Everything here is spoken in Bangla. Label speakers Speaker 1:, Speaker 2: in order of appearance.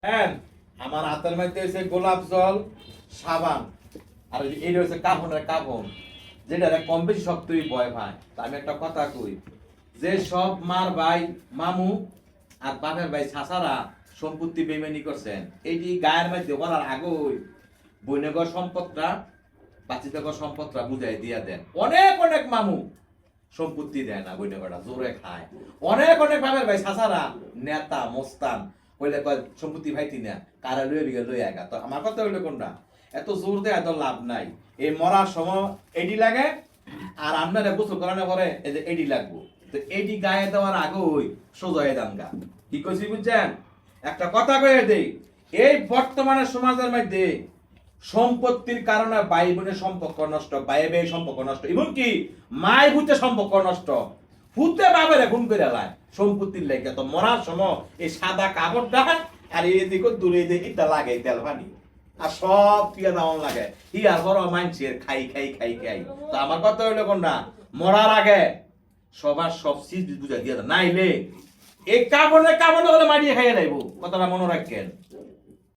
Speaker 1: হ্যাঁ, আমার হাতের মধ্যে হয়েছে গোলাপ জল, সাবান, আর এই হচ্ছে কাফনের কাফন, যেটা কম বেশি শক্তই ভয় পায়। তা আমি একটা কথা কই, যে সব মার ভাই মামু আর বাপের ভাই ছাসারা সম্পত্তি বেমানি করছেন, এইটি গায়ের মধ্যে করার আগেই বৈনগর সম্পদটা বাচিতগর সম্পদটা বুঝাই দিয়া দেন। অনেক অনেক মামু সম্পত্তি দেয় না, বৈনগরটা জোরে খায়। অনেক অনেক বাপের ভাই ছাসারা নেতা মোস্তান কইলে কয় সম্পত্তি ভাইতি না, কারা লইয়া বিঘা লইয়া একা। তো আমার কথা হইলো কোনটা, এত জোর দেয় এত লাভ নাই। এই মরার সময় এডি লাগে, আর আপনারা গোসল করানোর পরে এই যে এডি লাগবো। তো এডি গায়ে দেওয়ার আগেই সোজা হয়ে দাঙ্গা। কি কইছি বুঝছেন? একটা কথা কয়ে দেই, এই বর্তমানে সমাজের মধ্যে সম্পত্তির কারণে ভাই বোনের সম্পর্ক নষ্ট, ভাই ভাই সম্পর্ক নষ্ট, এমনকি মায় ভূতে সম্পর্ক নষ্ট। ভূতে বাবের খুন করে লায় সম্পত্তির লেগে। তো মরার সময় এই সাদা কাপড়টা আর এদিকে দূরে এটা লাগে তেল পানি, আর সব পিয়া দাম লাগে ইয়ার বড় মাইনছের খাই খাই খাই খাই। তো আমার কথা হইলো কোনটা, মরার আগে সবার সব চিজ বুঝা দিয়ে নাইলে এই কাপড়ে কাপড় হলে মারিয়ে খাইয়ে লাইব। কথাটা মনে রাখেন।